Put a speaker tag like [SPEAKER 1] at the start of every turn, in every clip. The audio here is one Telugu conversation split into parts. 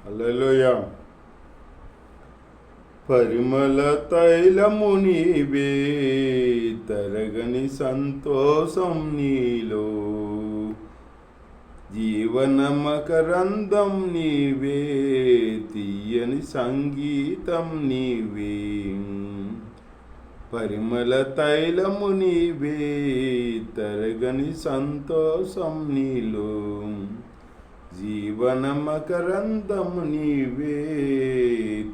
[SPEAKER 1] హల్లెలూయా. పరిమళ తైలము నీవే, తరగని సంతోషం నీలో, జీవన మకరందం నీవే, తీయని సంగీతం నీవే. పరిమళ తైలము నీవే, తరగని సంతోషం నీలో, జీవన మకరందము నీవే,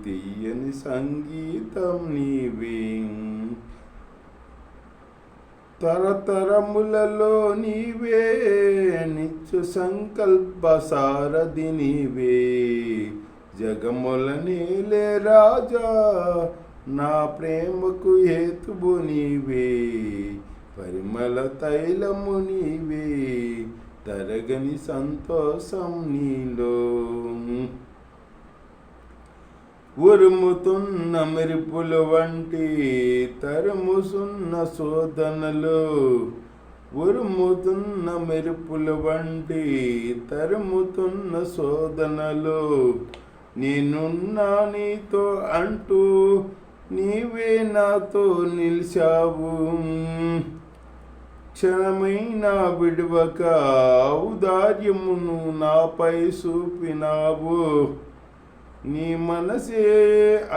[SPEAKER 1] తీయని సంగీతం నీవే. తరతరములలో నీవే, నిత్య సంకల్ప సారథి నీవే, జగముల నీలే రాజా, నా ప్రేమకు హేతువు నీవే. పరిమళ తైలము నీవే, తరగని సంతోషం నీలో. ఉరుముతున్న మెరుపుల వంటి తరుముసున్న శోధనలు, ఉరుముతున్న మెరుపుల వంటి తరుముతున్న శోధనలు, నేనున్నా నీతో అంటూ నీవే నాతో నిలిచావు. క్షణమైనా విడువక ఔదార్యమును నాపై చూపినావు. నీ మనసే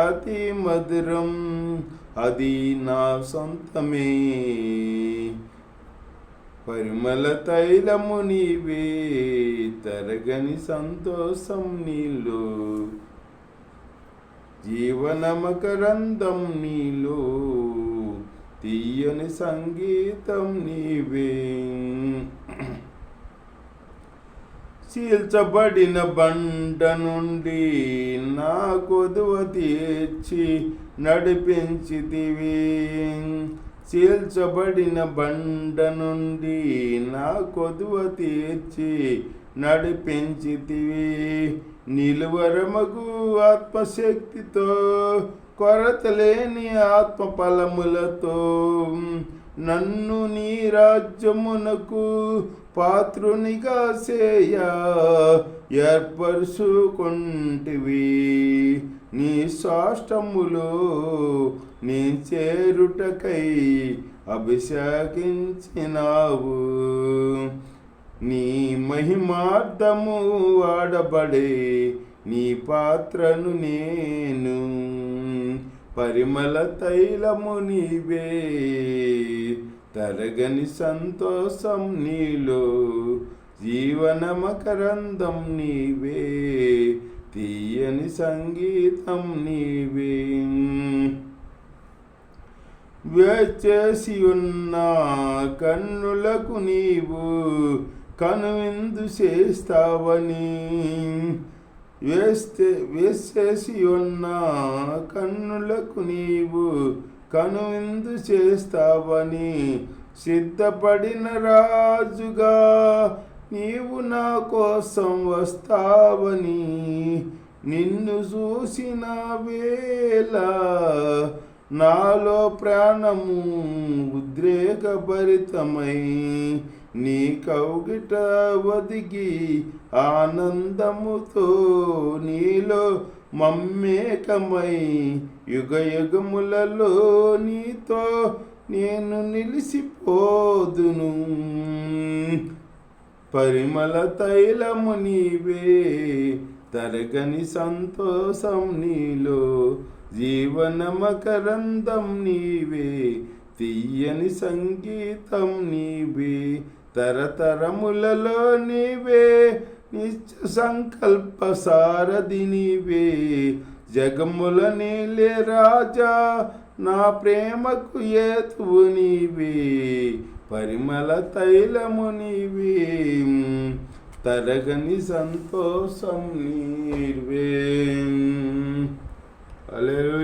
[SPEAKER 1] అతి మధురం, అది నా సొంతమే. పరిమళ తైలము నీవే, తరగని సంతోషం నీలో, జీవన మకరందం నీలో, తీయని సంగీతం నీవే. చీల్చబడిన బండ నుండి నా కొదువ తీర్చి నడిపించితివి. చీల్చబడిన బండ నుండి నా కొదువ తీర్చి నడిపించితివి. నిలువరమగు ఆత్మశక్తితో, కొరత లేని ఆత్మ ఫలములతో నన్ను నీ రాజ్యమునకు పాత్రునిగా చేయ ఏర్పరుచుకొంటివి. నీ సాష్టములో నీ చేరుటకై అభిషేకించినావు. నీ మహిమార్థము వాడబడే నీ పాత్రను నేను. పరిమళ తైలము నీవే, తరగని సంతోషం నీలో, జీవన మకరందం నీవే, తీయని సంగీతం నీవే. వేచేసి ఉన్న కన్నులకు నీవు కనువిందు చేస్తావని, వేసేసి ఉన్న కన్నులకు నీవు కనువిందు చేస్తావని, సిద్ధపడిన రాజుగా నీవు నా కోసం వస్తావని, నిన్ను చూసిన వేళ నాలో ప్రాణము ఉద్రేకభరితమై నీ కౌగిట ఒదిగి ఆనందముతో నీలో మమ్మేకమై యుగయుగములలో నీతో నేను నిలిసిపోదును. పరిమళ తైలము నీవే, తరగని సంతోషం నీలో, జీవన మకరందం నీవే, తీయని సంగీతం నీవే. తరతరములలో నీవే, నిత్య సంకల్ప సారథి నీవే, జగముల నీలే రాజా, నా ప్రేమకు హేతువు నీవే. పరిమళ తైలము నీవే, తరగని సంతోషం నీవే. హల్లెలూయా.